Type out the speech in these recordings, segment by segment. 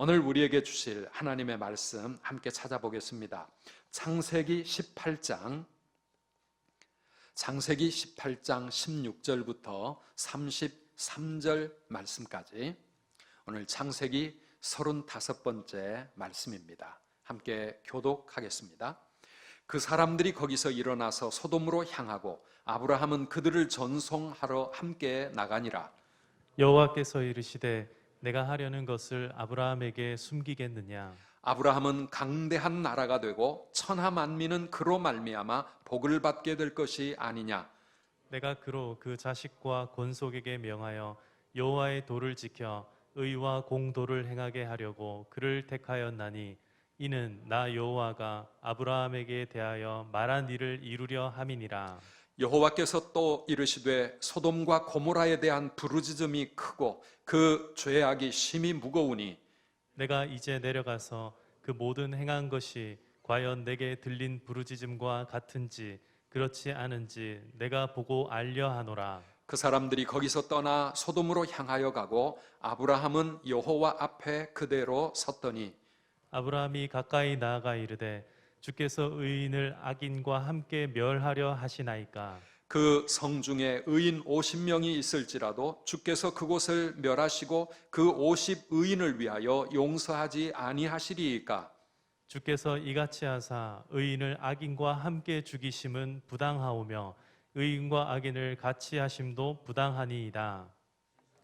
오늘 우리에게 주실 하나님의 말씀 함께 찾아보겠습니다. 창세기 18장 16절부터 33절 말씀까지 오늘 창세기 35번째 말씀입니다. 함께 교독하겠습니다. 그 사람들이 거기서 일어나서 소돔으로 향하고 아브라함은 그들을 전송하러 함께 나가니라. 여호와께서 이르시되 내가 하려는 것을 아브라함에게 숨기겠느냐. 아브라함은 강대한 나라가 되고 천하 만민은 그로 말미암아 복을 받게 될 것이 아니냐. 내가 그로 그 자식과 권속에게 명하여 여호와의 도를 지켜 의와 공도를 행하게 하려고 그를 택하였나니 이는 나 여호와가 아브라함에게 대하여 말한 일을 이루려 함이니라. 여호와께서 또 이르시되 소돔과 고모라에 대한 부르짖음이 크고 그 죄악이 심히 무거우니 내가 이제 내려가서 그 모든 행한 것이 과연 내게 들린 부르짖음과 같은지 그렇지 않은지 내가 보고 알려 하노라. 그 사람들이 거기서 떠나 소돔으로 향하여 가고 아브라함은 여호와 앞에 그대로 섰더니 아브라함이 가까이 나아가 이르되 주께서 의인을 악인과 함께 멸하려 하시나이까. 그 성중에 의인 50명이 있을지라도 주께서 그곳을 멸하시고 그 50 의인을 위하여 용서하지 아니하시리이까. 주께서 이같이 하사 의인을 악인과 함께 죽이심은 부당하오며 의인과 악인을 같이 하심도 부당하니이다.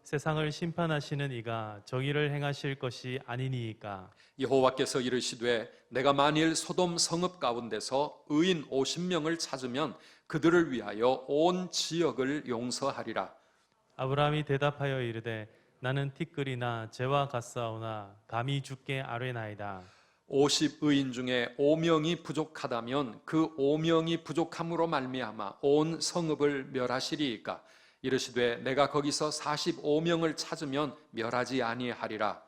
세상을 심판하시는 이가 정의를 행하실 것이 아니니이까. 여호와께서 이르시되 내가 만일 소돔 성읍 가운데서 의인 50명을 찾으면 그들을 위하여 온 지역을 용서하리라. 아브라함이 대답하여 이르되 나는 티끌이나 재와 같사오나 감히 주께 아뢰나이다. 50 의인 중에 5명이 부족하다면 그 5명이 부족함으로 말미암아 온 성읍을 멸하시리이까. 이르시되 내가 거기서 45명을 찾으면 멸하지 아니하리라.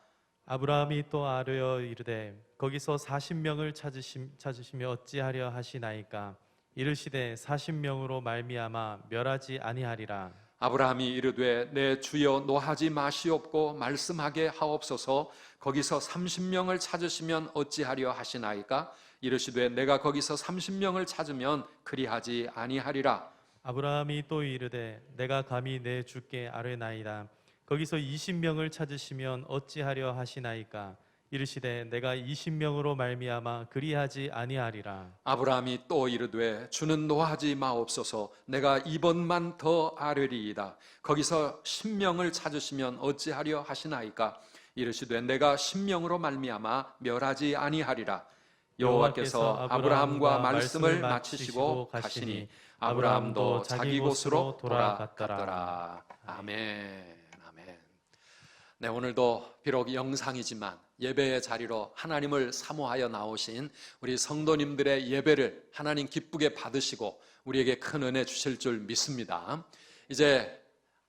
아브라함이 또 아뢰어 이르되 거기서 40명을 찾으시며 어찌하려 하시나이까. 이르시되 40명으로 말미암아 멸하지 아니하리라. 아브라함이 이르되 내 주여 노하지 마시옵고 말씀하게 하옵소서. 거기서 30명을 찾으시면 어찌하려 하시나이까. 이르시되 내가 거기서 30명을 찾으면 그리하지 아니하리라. 아브라함이 또 이르되 내가 감히 내 주께 아뢰나이다. 거기서 20명을 찾으시면 어찌하려 하시나이까. 이르시되 내가 20명으로 말미암아 그리하지 아니하리라. 아브라함이 또 이르되 주는 노하지 마옵소서. 내가 이번만 더 아뢰리이다. 거기서 10명을 찾으시면 어찌하려 하시나이까. 이르시되 내가 10명으로 말미암아 멸하지 아니하리라. 여호와께서 아브라함과 말씀을 마치시고 가시니 아브라함도 자기 곳으로 돌아갔더라. 아멘. 아멘. 네, 오늘도 비록 영상이지만 예배의 자리로 하나님을 사모하여 나오신 우리 성도님들의 예배를 하나님 기쁘게 받으시고 우리에게 큰 은혜 주실 줄 믿습니다. 이제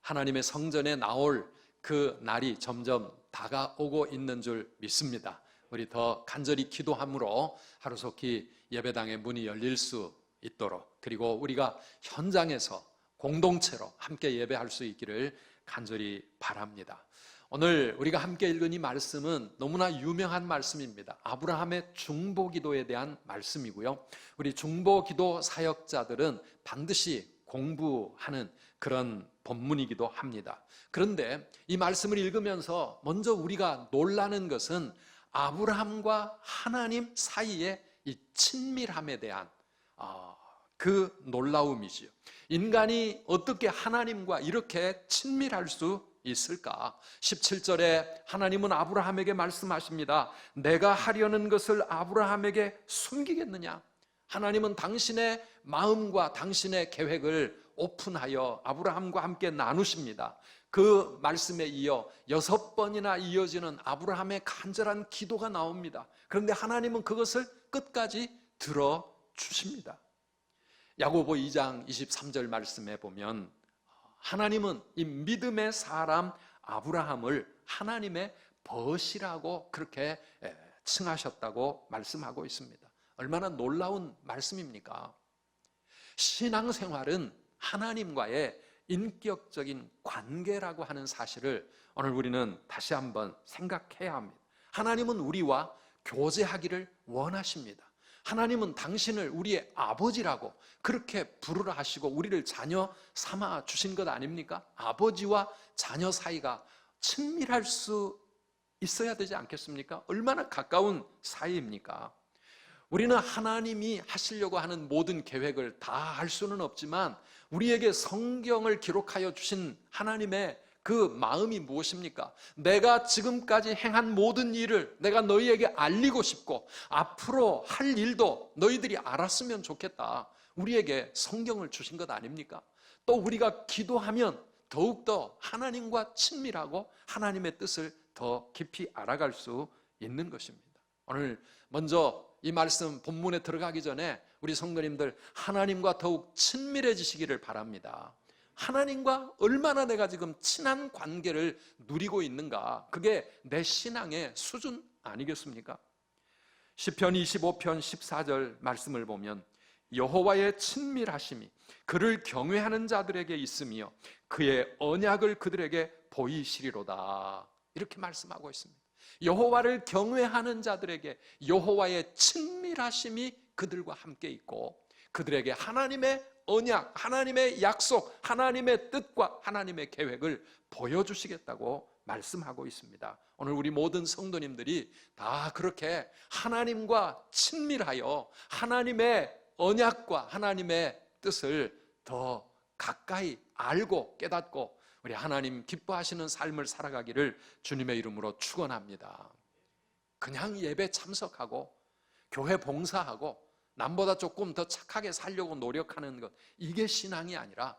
하나님의 성전에 나올 그 날이 점점 다가오고 있는 줄 믿습니다. 우리 더 간절히 기도함으로 하루속히 예배당의 문이 열릴 수 있도록, 그리고 우리가 현장에서 공동체로 함께 예배할 수 있기를 간절히 바랍니다. 오늘 우리가 함께 읽은 이 말씀은 너무나 유명한 말씀입니다. 아브라함의 중보기도에 대한 말씀이고요. 우리 중보기도 사역자들은 반드시 공부하는 그런 본문이기도 합니다. 그런데 이 말씀을 읽으면서 먼저 우리가 놀라는 것은 아브라함과 하나님 사이의 이 친밀함에 대한 그 놀라움이지요. 인간이 어떻게 하나님과 이렇게 친밀할 수 있을까? 17절에 하나님은 아브라함에게 말씀하십니다. 내가 하려는 것을 아브라함에게 숨기겠느냐? 하나님은 당신의 마음과 당신의 계획을 오픈하여 아브라함과 함께 나누십니다. 그 말씀에 이어 6번이나 이어지는 아브라함의 간절한 기도가 나옵니다. 그런데 하나님은 그것을 끝까지 들어주십니다. 야고보 2장 23절 말씀에 보면 하나님은 이 믿음의 사람 아브라함을 하나님의 벗이라고 그렇게 칭하셨다고 말씀하고 있습니다. 얼마나 놀라운 말씀입니까? 신앙생활은 하나님과의 인격적인 관계라고 하는 사실을 오늘 우리는 다시 한번 생각해야 합니다. 하나님은 우리와 교제하기를 원하십니다. 하나님은 당신을 우리의 아버지라고 그렇게 부르라 하시고 우리를 자녀 삼아 주신 것 아닙니까? 아버지와 자녀 사이가 친밀할 수 있어야 되지 않겠습니까? 얼마나 가까운 사이입니까? 우리는 하나님이 하시려고 하는 모든 계획을 다 할 수는 없지만 우리에게 성경을 기록하여 주신 하나님의 그 마음이 무엇입니까? 내가 지금까지 행한 모든 일을 내가 너희에게 알리고 싶고 앞으로 할 일도 너희들이 알았으면 좋겠다. 우리에게 성경을 주신 것 아닙니까? 또 우리가 기도하면 더욱더 하나님과 친밀하고 하나님의 뜻을 더 깊이 알아갈 수 있는 것입니다. 오늘 먼저 이 말씀 본문에 들어가기 전에 우리 성도님들 하나님과 더욱 친밀해지시기를 바랍니다. 하나님과 얼마나 내가 지금 친한 관계를 누리고 있는가, 그게 내 신앙의 수준 아니겠습니까? 시편 25편 14절 말씀을 보면 여호와의 친밀하심이 그를 경외하는 자들에게 있으며 그의 언약을 그들에게 보이시리로다, 이렇게 말씀하고 있습니다. 여호와를 경외하는 자들에게 여호와의 친밀하심이 그들과 함께 있고 그들에게 하나님의 언약, 하나님의 약속, 하나님의 뜻과 하나님의 계획을 보여주시겠다고 말씀하고 있습니다. 오늘 우리 모든 성도님들이 다 그렇게 하나님과 친밀하여 하나님의 언약과 하나님의 뜻을 더 가까이 알고 깨닫고 우리 하나님 기뻐하시는 삶을 살아가기를 주님의 이름으로 축원합니다. 그냥 예배 참석하고 교회 봉사하고 남보다 조금 더 착하게 살려고 노력하는 것, 이게 신앙이 아니라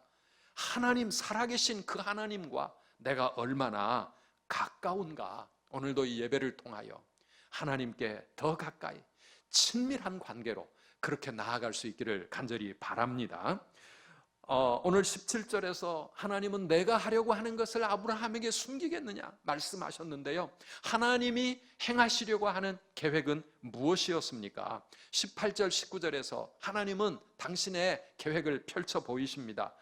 하나님, 살아계신 그 하나님과 내가 얼마나 가까운가, 오늘도 이 예배를 통하여 하나님께 더 가까이 친밀한 관계로 그렇게 나아갈 수 있기를 간절히 바랍니다. 오늘 17절에서 하나님은 내가 하려고 하는 것을 아브라함에게 숨기겠느냐 말씀하셨는데요, 하나님이 행하시려고 하는 계획은 무엇이었습니까? 18절 19절에서 하나님은 당신의 계획을 펼쳐 보이십니다.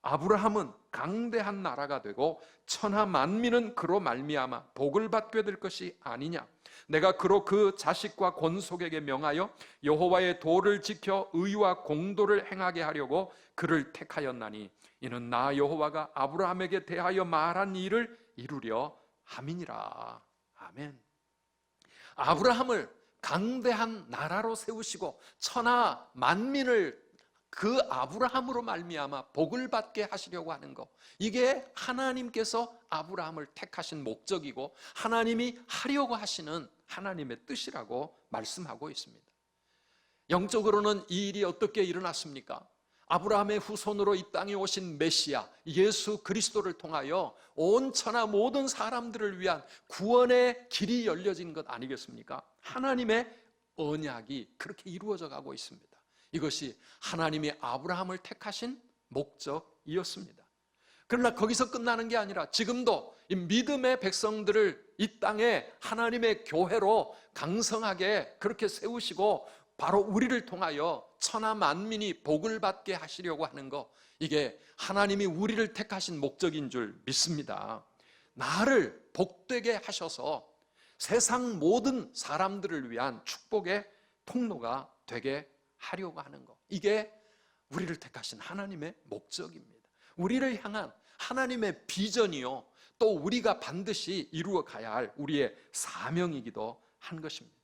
아브라함은 강대한 나라가 되고 천하 만민은 그로 말미암아 복을 받게 될 것이 아니냐, 내가 그로 그 자식과 권속에게 명하여 여호와의 도를 지켜 의와 공도를 행하게 하려고 그를 택하였나니 이는 나 여호와가 아브라함에게 대하여 말한 일을 이루려 함이니라. 아멘. 아브라함을 강대한 나라로 세우시고 천하 만민을 그 아브라함으로 말미암아 복을 받게 하시려고 하는 것, 이게 하나님께서 아브라함을 택하신 목적이고 하나님이 하려고 하시는 하나님의 뜻이라고 말씀하고 있습니다. 영적으로는 이 일이 어떻게 일어났습니까? 아브라함의 후손으로 이 땅에 오신 메시아 예수 그리스도를 통하여 온 천하 모든 사람들을 위한 구원의 길이 열려진 것 아니겠습니까? 하나님의 언약이 그렇게 이루어져 가고 있습니다. 이것이 하나님이 아브라함을 택하신 목적이었습니다. 그러나 거기서 끝나는 게 아니라 지금도 이 믿음의 백성들을 이 땅에 하나님의 교회로 강성하게 그렇게 세우시고 바로 우리를 통하여 천하 만민이 복을 받게 하시려고 하는 것, 이게 하나님이 우리를 택하신 목적인 줄 믿습니다. 나를 복되게 하셔서 세상 모든 사람들을 위한 축복의 통로가 되게 하려고 하는 것, 이게 우리를 택하신 하나님의 목적입니다. 우리를 향한 하나님의 비전이요, 또 우리가 반드시 이루어 가야 할 우리의 사명이기도 한 것입니다.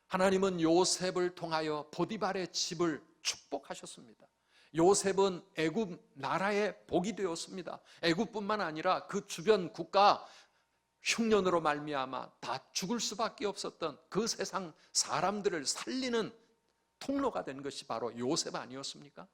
하나님은 요셉을 통하여 보디발의 집을 축복하셨습니다. 요셉은 애굽 나라의 복이 되었습니다. 애굽뿐만 아니라 그 주변 국가 흉년으로 말미암아 다 죽을 수밖에 없었던 그 세상 사람들을 살리는 통로가 된 것이 바로 요셉 아니었습니까?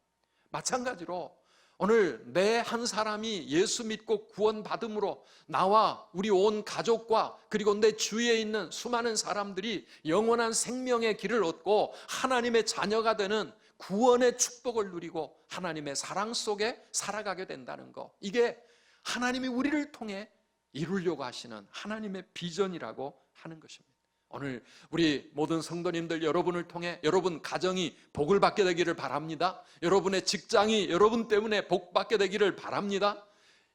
마찬가지로 오늘 내 한 사람이 예수 믿고 구원받음으로 나와 우리 온 가족과 그리고 내 주위에 있는 수많은 사람들이 영원한 생명의 길을 얻고 하나님의 자녀가 되는 구원의 축복을 누리고 하나님의 사랑 속에 살아가게 된다는 것, 이게 하나님이 우리를 통해 이루려고 하시는 하나님의 비전이라고 하는 것입니다. 오늘 우리 모든 성도님들, 여러분을 통해 여러분 가정이 복을 받게 되기를 바랍니다. 여러분의 직장이 여러분 때문에 복 받게 되기를 바랍니다.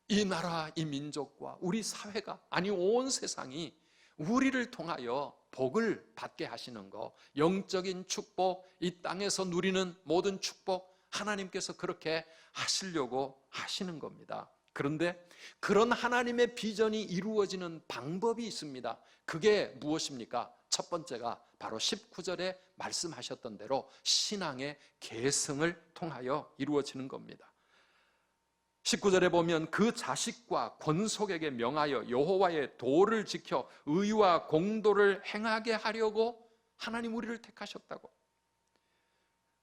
이 나라, 이 민족과 우리 사회가, 아니 온 세상이 우리를 통하여 복을 받게 하시는 것, 영적인 축복, 이 땅에서 누리는 모든 축복, 하나님께서 그렇게 하시려고 하시는 겁니다. 그런데 그런 하나님의 비전이 이루어지는 방법이 있습니다. 그게 무엇입니까? 첫 번째가 바로 19절에 말씀하셨던 대로 신앙의 계승을 통하여 이루어지는 겁니다. 19절에 보면 그 자식과 권속에게 명하여 여호와의 도를 지켜 의와 공도를 행하게 하려고 하나님 우리를 택하셨다고.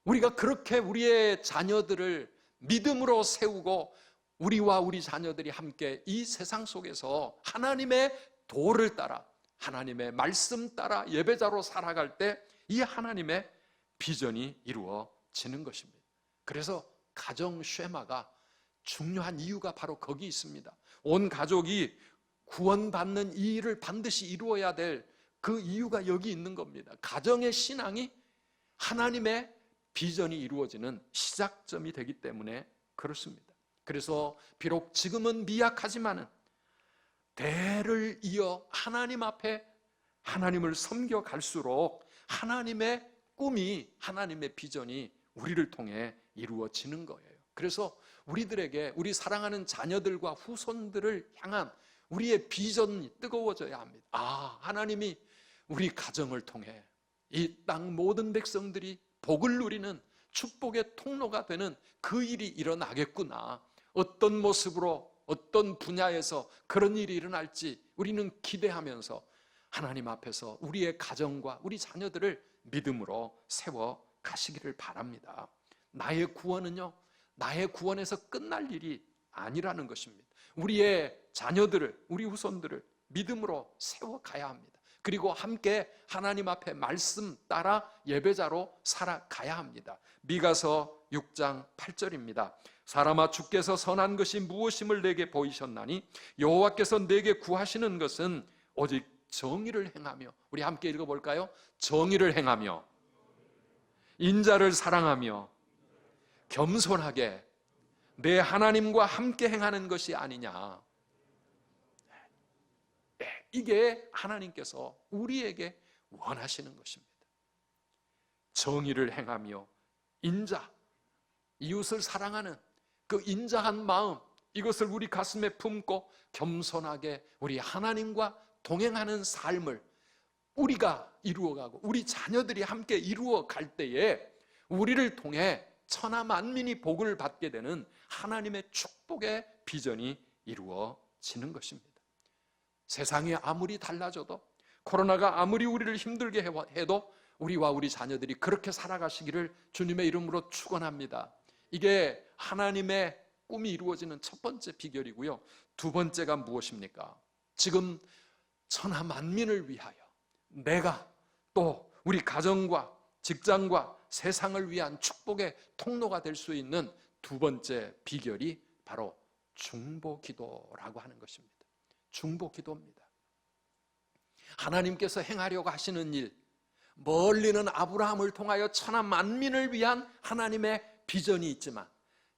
우리가 그렇게 우리의 자녀들을 믿음으로 세우고 우리와 우리 자녀들이 함께 이 세상 속에서 하나님의 도를 따라, 하나님의 말씀 따라 예배자로 살아갈 때 이 하나님의 비전이 이루어지는 것입니다. 그래서 가정 쉐마가 중요한 이유가 바로 거기 있습니다. 온 가족이 구원받는 이 일을 반드시 이루어야 될 그 이유가 여기 있는 겁니다. 가정의 신앙이 하나님의 비전이 이루어지는 시작점이 되기 때문에 그렇습니다. 그래서 비록 지금은 미약하지만은 대를 이어 하나님 앞에 하나님을 섬겨갈수록 하나님의 꿈이, 하나님의 비전이 우리를 통해 이루어지는 거예요. 그래서 우리들에게 우리 사랑하는 자녀들과 후손들을 향한 우리의 비전이 뜨거워져야 합니다. 하나님이 우리 가정을 통해 이 땅 모든 백성들이 복을 누리는 축복의 통로가 되는 그 일이 일어나겠구나. 어떤 모습으로, 어떤 분야에서 그런 일이 일어날지 우리는 기대하면서 하나님 앞에서 우리의 가정과 우리 자녀들을 믿음으로 세워 가시기를 바랍니다. 나의 구원은요, 나의 구원에서 끝날 일이 아니라는 것입니다. 우리의 자녀들을, 우리 후손들을 믿음으로 세워가야 합니다. 그리고 함께 하나님 앞에 말씀 따라 예배자로 살아가야 합니다. 미가서 6장 8절입니다. 사람아, 주께서 선한 것이 무엇임을 내게 보이셨나니 여호와께서 내게 구하시는 것은 오직 정의를 행하며, 우리 함께 읽어볼까요? 정의를 행하며 인자를 사랑하며 겸손하게 내 하나님과 함께 행하는 것이 아니냐. 이게 하나님께서 우리에게 원하시는 것입니다. 정의를 행하며 인자, 이웃을 사랑하는 그 인자한 마음, 이것을 우리 가슴에 품고 겸손하게 우리 하나님과 동행하는 삶을 우리가 이루어가고 우리 자녀들이 함께 이루어갈 때에 우리를 통해 천하 만민이 복을 받게 되는 하나님의 축복의 비전이 이루어지는 것입니다. 세상이 아무리 달라져도, 코로나가 아무리 우리를 힘들게 해도 우리와 우리 자녀들이 그렇게 살아가시기를 주님의 이름으로 축원합니다. 이게 하나님의 꿈이 이루어지는 첫 번째 비결이고요. 두 번째가 무엇입니까? 지금 천하 만민을 위하여 내가 또 우리 가정과 직장과 세상을 위한 축복의 통로가 될 수 있는 두 번째 비결이 바로 중보기도라고 하는 것입니다. 중보기도입니다. 하나님께서 행하려고 하시는 일, 멀리는 아브라함을 통하여 천하 만민을 위한 하나님의 비전이 있지만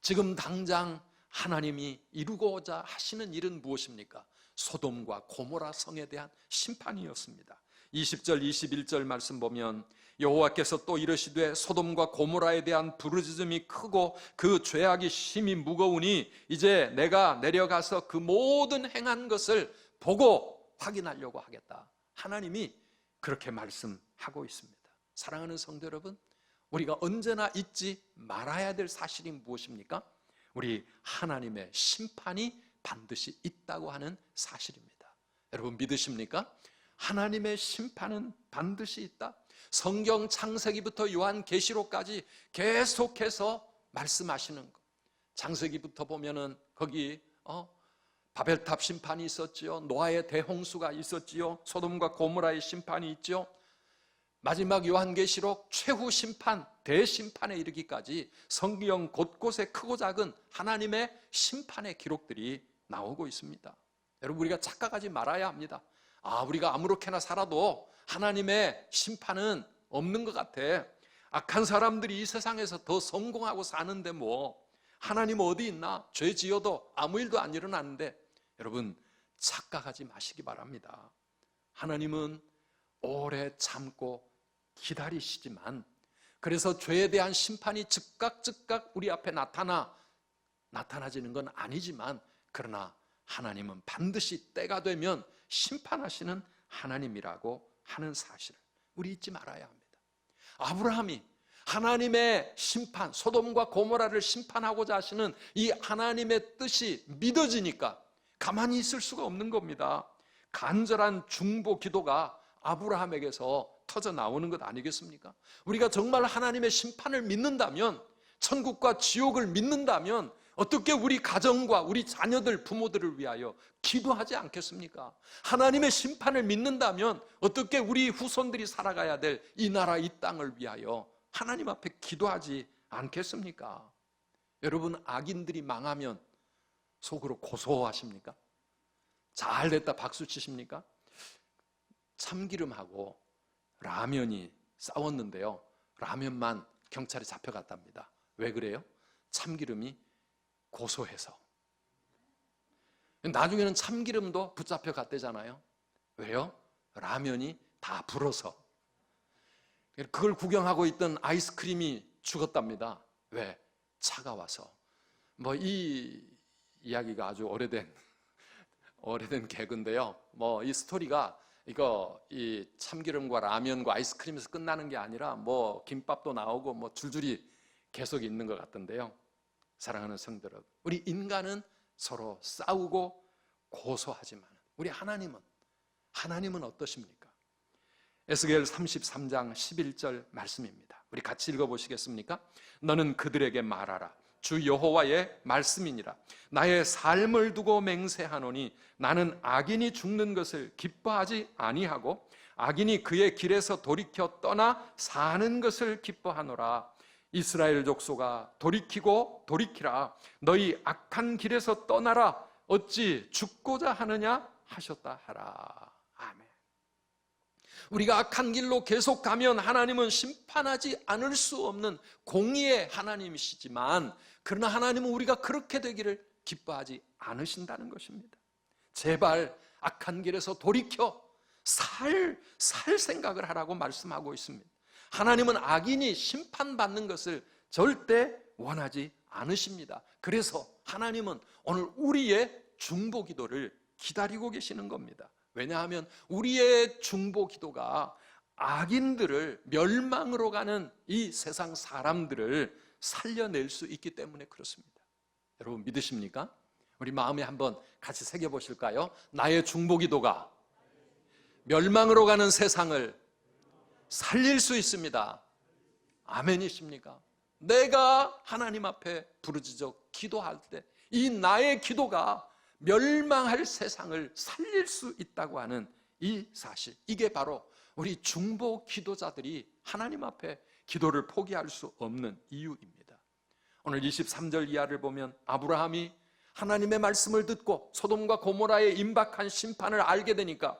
지금 당장 하나님이 이루고자 하시는 일은 무엇입니까? 소돔과 고모라 성에 대한 심판이었습니다. 20절 21절 말씀 보면 여호와께서 또 이르시되 소돔과 고모라에 대한 부르짖음이 크고 그 죄악이 심히 무거우니 이제 내가 내려가서 그 모든 행한 것을 보고 확인하려고 하겠다. 하나님이 그렇게 말씀하고 있습니다. 사랑하는 성도 여러분, 우리가 언제나 잊지 말아야 될 사실이 무엇입니까? 우리 하나님의 심판이 반드시 있다고 하는 사실입니다. 여러분 믿으십니까? 하나님의 심판은 반드시 있다. 성경 창세기부터 요한계시록까지 계속해서 말씀하시는 것. 창세기부터 보면은 거기 바벨탑 심판이 있었지요. 노아의 대홍수가 있었지요. 소돔과 고모라의 심판이 있죠. 마지막 요한계시록 최후 심판, 대심판에 이르기까지 성경 곳곳에 크고 작은 하나님의 심판의 기록들이 나오고 있습니다. 여러분 우리가 착각하지 말아야 합니다. 우리가 아무렇게나 살아도 하나님의 심판은 없는 것 같아. 악한 사람들이 이 세상에서 더 성공하고 사는데 뭐 하나님 어디 있나? 죄 지어도 아무 일도 안 일어나는데, 여러분 착각하지 마시기 바랍니다. 하나님은 오래 참고 기다리시지만, 그래서 죄에 대한 심판이 즉각 우리 앞에 나타나지는 건 아니지만, 그러나 하나님은 반드시 때가 되면 심판하시는 하나님이라고 하는 사실을 우리 잊지 말아야 합니다. 아브라함이 하나님의 심판, 소돔과 고모라를 심판하고자 하시는 이 하나님의 뜻이 믿어지니까 가만히 있을 수가 없는 겁니다. 간절한 중보 기도가 아브라함에게서 터져 나오는 것 아니겠습니까? 우리가 정말 하나님의 심판을 믿는다면, 천국과 지옥을 믿는다면 어떻게 우리 가정과 우리 자녀들, 부모들을 위하여 기도하지 않겠습니까? 하나님의 심판을 믿는다면 어떻게 우리 후손들이 살아가야 될 이 나라, 이 땅을 위하여 하나님 앞에 기도하지 않겠습니까? 여러분, 악인들이 망하면 속으로 고소하십니까? 잘 됐다 박수 치십니까? 참기름하고 라면이 싸웠는데요, 라면만 경찰에 잡혀갔답니다. 왜 그래요? 참기름이 고소해서. 나중에는 참기름도 붙잡혀 갔대잖아요. 왜요? 라면이 다 불어서. 그걸 구경하고 있던 아이스크림이 죽었답니다. 왜? 차가워서. 이 이야기가 아주 오래된 개그인데요. 이 스토리가 이 참기름과 라면과 아이스크림에서 끝나는 게 아니라 김밥도 나오고 줄줄이 계속 있는 것 같던데요. 사랑하는 성도들, 우리 인간은 서로 싸우고 고소하지만 우리 하나님은 어떠십니까? 에스겔 33장 11절 말씀입니다. 우리 같이 읽어보시겠습니까? 너는 그들에게 말하라. 주 여호와의 말씀이니라. 나의 삶을 두고 맹세하노니 나는 악인이 죽는 것을 기뻐하지 아니하고 악인이 그의 길에서 돌이켜 떠나 사는 것을 기뻐하노라. 이스라엘 족속아, 돌이키라. 너희 악한 길에서 떠나라. 어찌 죽고자 하느냐 하셨다 하라. 아멘. 우리가 악한 길로 계속 가면 하나님은 심판하지 않을 수 없는 공의의 하나님이시지만, 그러나 하나님은 우리가 그렇게 되기를 기뻐하지 않으신다는 것입니다. 제발 악한 길에서 돌이켜 살 생각을 하라고 말씀하고 있습니다. 하나님은 악인이 심판받는 것을 절대 원하지 않으십니다. 그래서 하나님은 오늘 우리의 중보 기도를 기다리고 계시는 겁니다. 왜냐하면 우리의 중보 기도가 악인들을, 멸망으로 가는 이 세상 사람들을 살려낼 수 있기 때문에 그렇습니다. 여러분 믿으십니까? 우리 마음에 한번 같이 새겨보실까요? 나의 중보 기도가 멸망으로 가는 세상을 살릴 수 있습니다. 아멘이십니까? 내가 하나님 앞에 부르짖어 기도할 때 이 나의 기도가 멸망할 세상을 살릴 수 있다고 하는 이 사실, 이게 바로 우리 중보 기도자들이 하나님 앞에 기도를 포기할 수 없는 이유입니다. 오늘 23절 이하를 보면 아브라함이 하나님의 말씀을 듣고 소돔과 고모라의 임박한 심판을 알게 되니까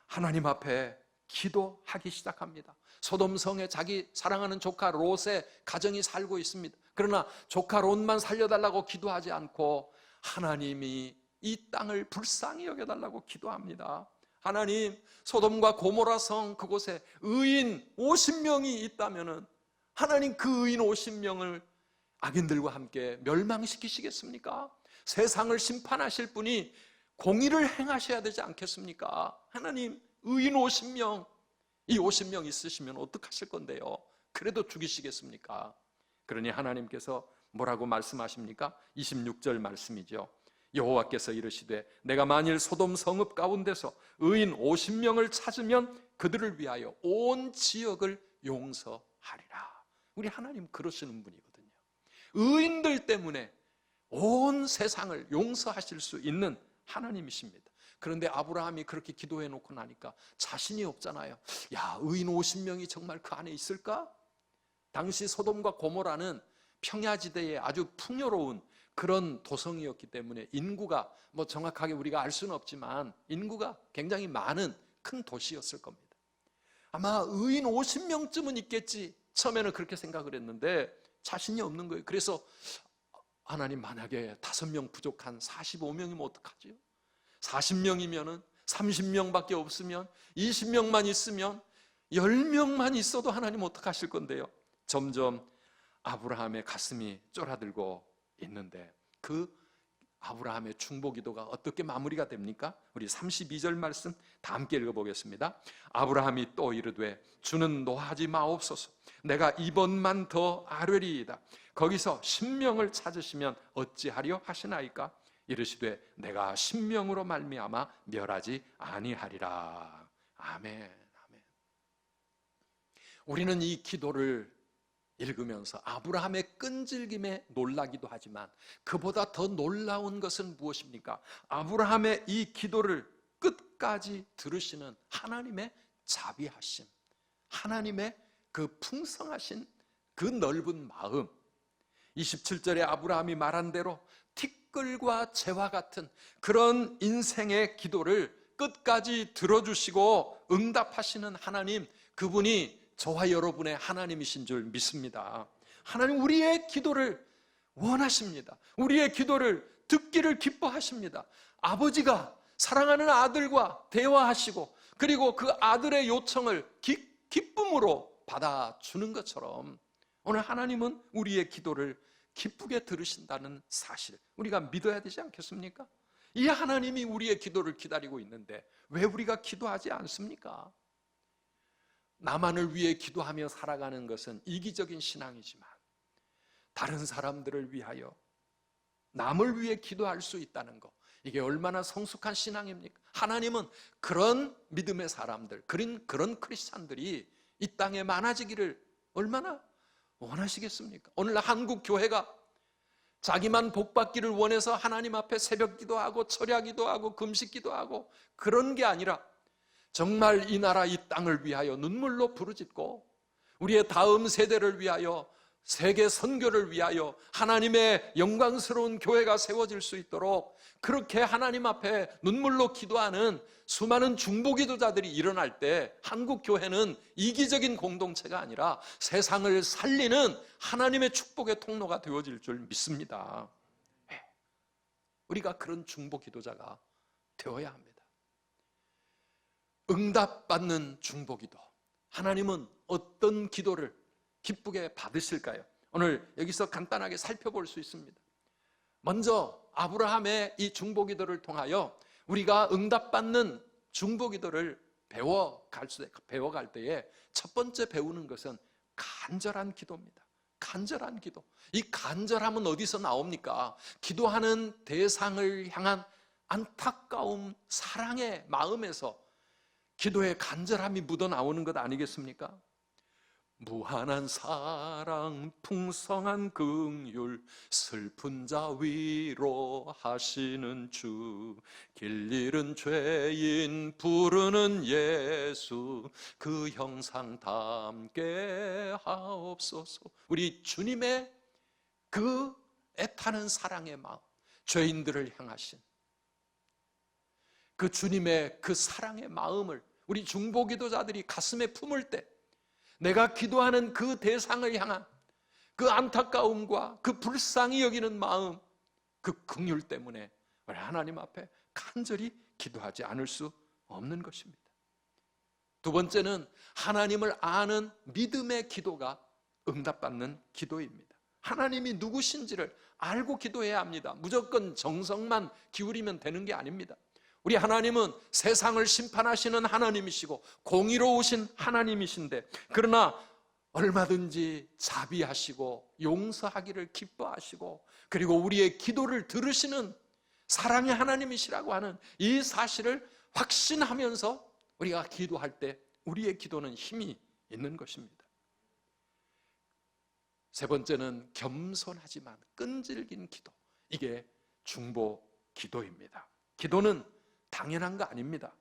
하나님 앞에 기도하기 시작합니다. 소돔성에 자기 사랑하는 조카 롯의 가정이 살고 있습니다. 그러나 조카 롯만 살려달라고 기도하지 않고 하나님이 이 땅을 불쌍히 여겨달라고 기도합니다. 하나님, 소돔과 고모라 성 그곳에 의인 50명이 있다면은 하나님 그 의인 50명을 악인들과 함께 멸망시키시겠습니까? 세상을 심판하실 분이 공의를 행하셔야 되지 않겠습니까? 하나님, 의인 50명, 이 50명 있으시면 어떡하실 건데요? 그래도 죽이시겠습니까? 그러니 하나님께서 뭐라고 말씀하십니까? 26절 말씀이죠. 여호와께서 이르시되 내가 만일 소돔 성읍 가운데서 의인 50명을 찾으면 그들을 위하여 온 지역을 용서하리라. 우리 하나님 그러시는 분이거든요. 의인들 때문에 온 세상을 용서하실 수 있는 하나님이십니다. 그런데 아브라함이 그렇게 기도해 놓고 나니까 자신이 없잖아요. 야, 의인 50명이 정말 그 안에 있을까? 당시 소돔과 고모라는 평야지대에 아주 풍요로운 그런 도성이었기 때문에 인구가 정확하게 우리가 알 수는 없지만 인구가 굉장히 많은 큰 도시였을 겁니다. 아마 의인 50명쯤은 있겠지, 처음에는 그렇게 생각을 했는데 자신이 없는 거예요. 그래서 하나님, 만약에 5명 부족한 45명이면 어떡하지요? 40명이면은 30명밖에 없으면, 20명만 있으면, 10명만 있어도 하나님 어떡하실 건데요? 점점 아브라함의 가슴이 쫄아들고 있는데 그 아브라함의 중보기도가 어떻게 마무리가 됩니까? 우리 32절 말씀 다 함께 읽어보겠습니다. 아브라함이 또 이르되 주는 노하지 마옵소서. 내가 이번만 더 아뢰리이다. 거기서 10명을 찾으시면 어찌하려 하시나이까? 이르시되 내가 10명으로 말미암아 멸하지 아니하리라. 아멘. 아멘. 우리는 이 기도를 읽으면서 아브라함의 끈질김에 놀라기도 하지만 그보다 더 놀라운 것은 무엇입니까? 아브라함의 이 기도를 끝까지 들으시는 하나님의 자비하심, 하나님의 그 풍성하신 그 넓은 마음. 27절에 아브라함이 말한 대로 티끌과 재와 같은 그런 인생의 기도를 끝까지 들어주시고 응답하시는 하나님, 그분이 저와 여러분의 하나님이신 줄 믿습니다. 하나님 우리의 기도를 원하십니다. 우리의 기도를 듣기를 기뻐하십니다. 아버지가 사랑하는 아들과 대화하시고 그리고 그 아들의 요청을 기쁨으로 받아주는 것처럼 오늘 하나님은 우리의 기도를 기쁘게 들으신다는 사실, 우리가 믿어야 되지 않겠습니까? 이 하나님이 우리의 기도를 기다리고 있는데 왜 우리가 기도하지 않습니까? 나만을 위해 기도하며 살아가는 것은 이기적인 신앙이지만 다른 사람들을 위하여 남을 위해 기도할 수 있다는 것, 이게 얼마나 성숙한 신앙입니까? 하나님은 그런 믿음의 사람들, 그런 크리스찬들이 이 땅에 많아지기를 얼마나 원하시겠습니까? 오늘 한국 교회가 자기만 복받기를 원해서 하나님 앞에 새벽 기도하고 철야 기도하고 금식 기도하고 그런 게 아니라 정말 이 나라 이 땅을 위하여 눈물로 부르짖고 우리의 다음 세대를 위하여 세계 선교를 위하여 하나님의 영광스러운 교회가 세워질 수 있도록 그렇게 하나님 앞에 눈물로 기도하는 수많은 중보기도자들이 일어날 때 한국 교회는 이기적인 공동체가 아니라 세상을 살리는 하나님의 축복의 통로가 되어질 줄 믿습니다. 우리가 그런 중보기도자가 되어야 합니다. 응답받는 중보기도, 하나님은 어떤 기도를 기쁘게 받으실까요? 오늘 여기서 간단하게 살펴볼 수 있습니다. 먼저 아브라함의 이 중보기도를 통하여 우리가 응답받는 중보기도를 배워갈 때에 첫 번째 배우는 것은 간절한 기도입니다. 간절한 기도. 이 간절함은 어디서 나옵니까? 기도하는 대상을 향한 안타까움, 사랑의 마음에서 기도의 간절함이 묻어나오는 것 아니겠습니까? 무한한 사랑, 풍성한 긍휼, 슬픈 자 위로하시는 주, 길 잃은 죄인 부르는 예수, 그 형상 담게 하옵소서. 우리 주님의 그 애타는 사랑의 마음, 죄인들을 향하신 그 주님의 그 사랑의 마음을 우리 중보기도자들이 가슴에 품을 때 내가 기도하는 그 대상을 향한 그 안타까움과 그 불쌍히 여기는 마음, 그 긍휼 때문에 우리 하나님 앞에 간절히 기도하지 않을 수 없는 것입니다. 두 번째는 하나님을 아는 믿음의 기도가 응답받는 기도입니다. 하나님이 누구신지를 알고 기도해야 합니다. 무조건 정성만 기울이면 되는 게 아닙니다. 우리 하나님은 세상을 심판하시는 하나님이시고 공의로우신 하나님이신데, 그러나 얼마든지 자비하시고 용서하기를 기뻐하시고 그리고 우리의 기도를 들으시는 사랑의 하나님이시라고 하는 이 사실을 확신하면서 우리가 기도할 때 우리의 기도는 힘이 있는 것입니다. 세 번째는 겸손하지만 끈질긴 기도, 이게 중보 기도입니다. 기도는 당연한 거 아닙니다.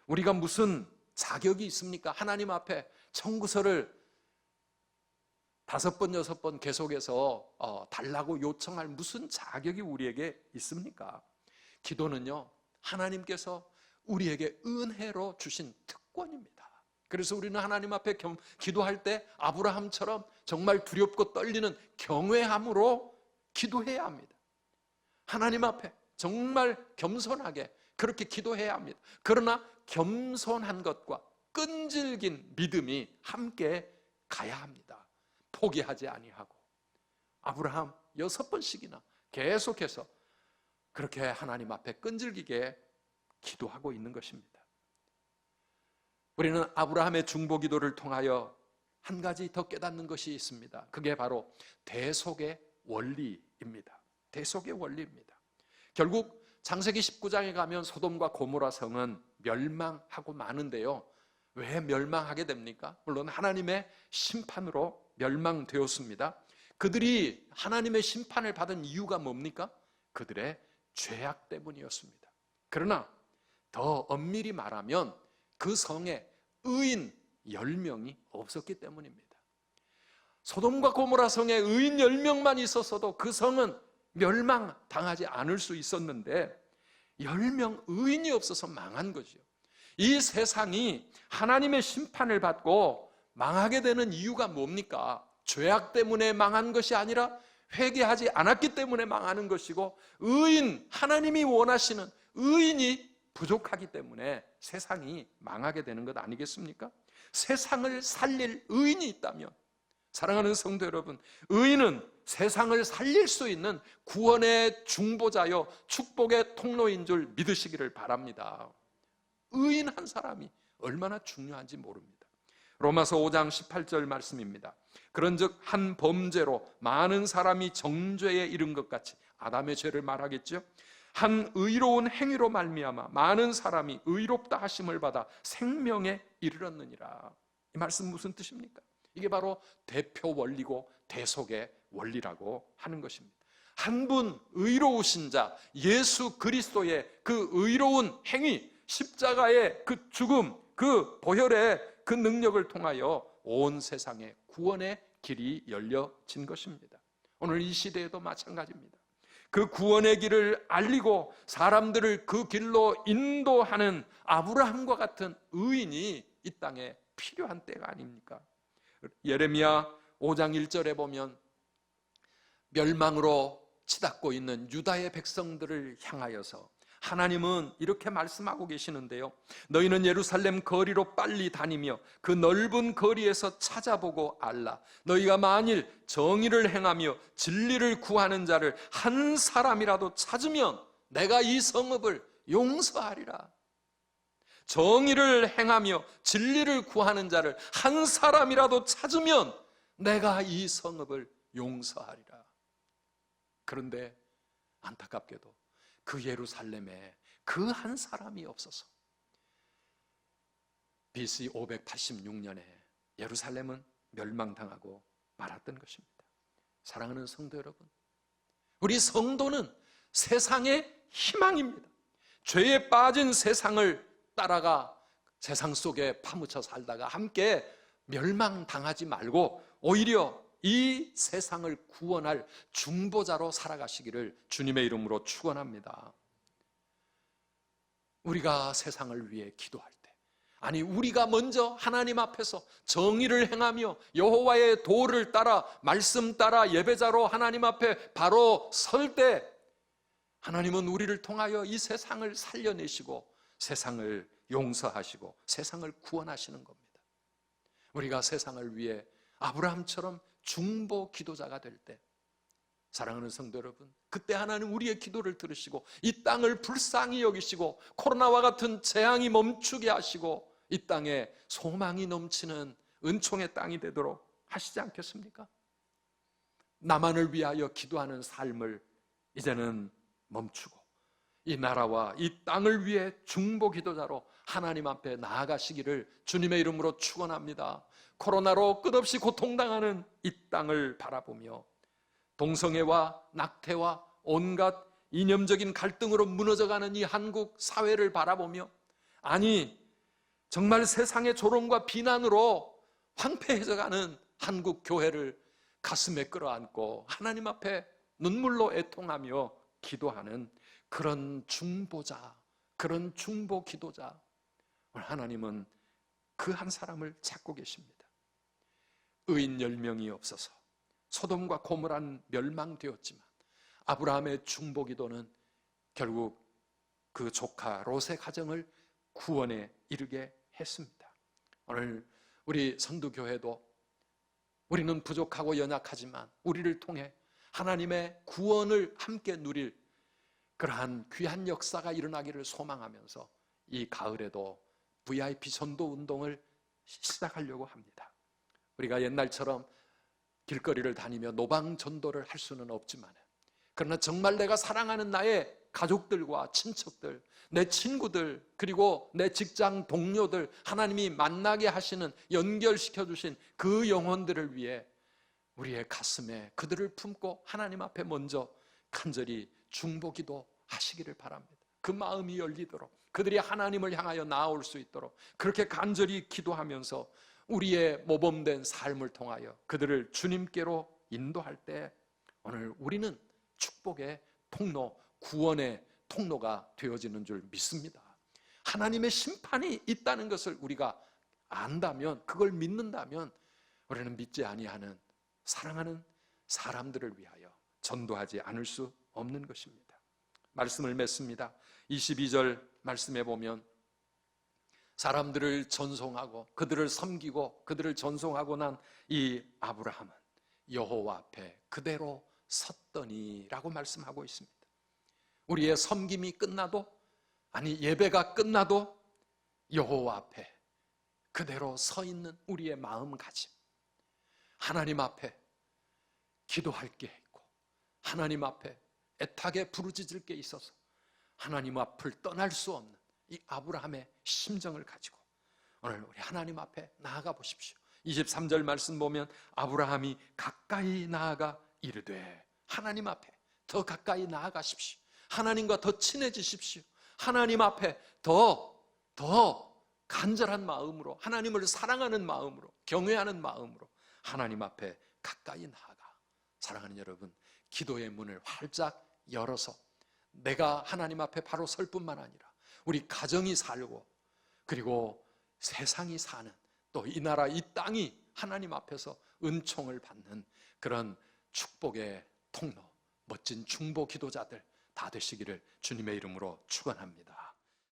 우리가 무슨 자격이 있습니까? 하나님 앞에 청구서를 5번, 6번 계속해서 달라고 요청할 무슨 자격이 우리에게 있습니까? 기도는요, 하나님께서 우리에게 은혜로 주신 특권입니다. 그래서 우리는 하나님 앞에 기도할 때 아브라함처럼 정말 두렵고 떨리는 경외함으로 기도해야 합니다. 하나님 앞에 정말 겸손하게 그렇게 기도해야 합니다. 그러나 겸손한 것과 끈질긴 믿음이 함께 가야 합니다. 포기하지 아니하고. 아브라함 6번씩이나 계속해서 그렇게 하나님 앞에 끈질기게 기도하고 있는 것입니다. 우리는 아브라함의 중보 기도를 통하여 한 가지 더 깨닫는 것이 있습니다. 그게 바로 대속의 원리입니다. 대속의 원리입니다. 결국 창세기 19장에 가면 소돔과 고모라 성은 멸망하고 마는데요. 왜 멸망하게 됩니까? 물론 하나님의 심판으로 멸망되었습니다. 그들이 하나님의 심판을 받은 이유가 뭡니까? 그들의 죄악 때문이었습니다. 그러나 더 엄밀히 말하면 그 성에 의인 10명이 없었기 때문입니다. 소돔과 고모라 성에 의인 10명만 있었어도 그 성은 멸망당하지 않을 수 있었는데 10명 의인이 없어서 망한 거죠. 이 세상이 하나님의 심판을 받고 망하게 되는 이유가 뭡니까? 죄악 때문에 망한 것이 아니라 회개하지 않았기 때문에 망하는 것이고, 의인, 하나님이 원하시는 의인이 부족하기 때문에 세상이 망하게 되는 것 아니겠습니까? 세상을 살릴 의인이 있다면, 사랑하는 성도 여러분, 의인은 세상을 살릴 수 있는 구원의 중보자요 축복의 통로인 줄 믿으시기를 바랍니다. 의인 한 사람이 얼마나 중요한지 모릅니다. 로마서 5장 18절 말씀입니다. 그런즉 한 범죄로 많은 사람이 정죄에 이른 것 같이, 아담의 죄를 말하겠죠. 한 의로운 행위로 말미암아 많은 사람이 의롭다 하심을 받아 생명에 이르렀느니라. 이 말씀 무슨 뜻입니까? 이게 바로 대표 원리고 대속의 원리라고 하는 것입니다. 한 분 의로우신 자 예수 그리스도의 그 의로운 행위, 십자가의 그 죽음, 그 보혈의 그 능력을 통하여 온 세상에 구원의 길이 열려진 것입니다. 오늘 이 시대에도 마찬가지입니다. 그 구원의 길을 알리고 사람들을 그 길로 인도하는 아브라함과 같은 의인이 이 땅에 필요한 때가 아닙니까? 예레미야 5장 1절에 보면 멸망으로 치닫고 있는 유다의 백성들을 향하여서 하나님은 이렇게 말씀하고 계시는데요. 너희는 예루살렘 거리로 빨리 다니며 그 넓은 거리에서 찾아보고 알라. 너희가 만일 정의를 행하며 진리를 구하는 자를 한 사람이라도 찾으면 내가 이 성읍을 용서하리라. 정의를 행하며 진리를 구하는 자를 한 사람이라도 찾으면 내가 이 성읍을 용서하리라. 그런데 안타깝게도 그 예루살렘에 그 한 사람이 없어서 BC 586년에 예루살렘은 멸망당하고 말았던 것입니다. 사랑하는 성도 여러분, 우리 성도는 세상의 희망입니다. 죄에 빠진 세상을 따라가 세상 속에 파묻혀 살다가 함께 멸망당하지 말고 오히려 이 세상을 구원할 중보자로 살아가시기를 주님의 이름으로 축원합니다. 우리가 세상을 위해 기도할 때, 아니 우리가 먼저 하나님 앞에서 정의를 행하며 여호와의 도를 따라 말씀 따라 예배자로 하나님 앞에 바로 설 때 하나님은 우리를 통하여 이 세상을 살려내시고 세상을 용서하시고 세상을 구원하시는 겁니다. 우리가 세상을 위해 아브라함처럼 중보 기도자가 될 때, 사랑하는 성도 여러분, 그때 하나님 우리의 기도를 들으시고 이 땅을 불쌍히 여기시고 코로나와 같은 재앙이 멈추게 하시고 이 땅에 소망이 넘치는 은총의 땅이 되도록 하시지 않겠습니까? 나만을 위하여 기도하는 삶을 이제는 멈추고 이 나라와 이 땅을 위해 중보 기도자로 하나님 앞에 나아가시기를 주님의 이름으로 축원합니다. 코로나로 끝없이 고통당하는 이 땅을 바라보며 동성애와 낙태와 온갖 이념적인 갈등으로 무너져가는 이 한국 사회를 바라보며, 아니 정말 세상의 조롱과 비난으로 황폐해져가는 한국 교회를 가슴에 끌어안고 하나님 앞에 눈물로 애통하며 기도하는 그런 중보자, 그런 중보 기도자, 하나님은 그 한 사람을 찾고 계십니다. 의인 10명이 없어서 소돔과 고모라는 멸망되었지만 아브라함의 중보 기도는 결국 그 조카 롯의 가정을 구원에 이르게 했습니다. 오늘 우리 선두교회도 우리는 부족하고 연약하지만 우리를 통해 하나님의 구원을 함께 누릴 그러한 귀한 역사가 일어나기를 소망하면서 이 가을에도 VIP 전도 운동을 시작하려고 합니다. 우리가 옛날처럼 길거리를 다니며 노방 전도를 할 수는 없지만, 그러나 정말 내가 사랑하는 나의 가족들과 친척들, 내 친구들, 그리고 내 직장 동료들, 하나님이 만나게 하시는, 연결시켜 주신 그 영혼들을 위해 우리의 가슴에 그들을 품고 하나님 앞에 먼저 간절히 중보기도 하시기를 바랍니다. 그 마음이 열리도록, 그들이 하나님을 향하여 나아올 수 있도록 그렇게 간절히 기도하면서 우리의 모범된 삶을 통하여 그들을 주님께로 인도할 때 오늘 우리는 축복의 통로, 구원의 통로가 되어지는 줄 믿습니다. 하나님의 심판이 있다는 것을 우리가 안다면, 그걸 믿는다면 우리는 믿지 아니하는 사랑하는 사람들을 위하여 전도하지 않을 수 없는 것입니다. 말씀을 맺습니다. 22절 말씀에 보면 사람들을 전송하고 그들을 섬기고 그들을 전송하고 난 이 아브라함은 여호와 앞에 그대로 섰더니라고 말씀하고 있습니다. 우리의 섬김이 끝나도, 아니 예배가 끝나도 여호와 앞에 그대로 서 있는 우리의 마음가짐, 하나님 앞에 기도할 게 있고 하나님 앞에 애타게 부르짖을 게 있어서 하나님 앞을 떠날 수 없는 이 아브라함의 심정을 가지고 오늘 우리 하나님 앞에 나아가 보십시오. 23절 말씀 보면 아브라함이 가까이 나아가 이르되, 하나님 앞에 더 가까이 나아가십시오. 하나님과 더 친해지십시오. 하나님 앞에 더 간절한 마음으로, 하나님을 사랑하는 마음으로, 경외하는 마음으로 하나님 앞에 가까이 나아가. 사랑하는 여러분, 기도의 문을 활짝 열어서 내가 하나님 앞에 바로 설 뿐만 아니라 우리 가정이 살고, 그리고 세상이 사는, 또 이 나라 이 땅이 하나님 앞에서 은총을 받는 그런 축복의 통로, 멋진 중보 기도자들 다 되시기를 주님의 이름으로 축원합니다.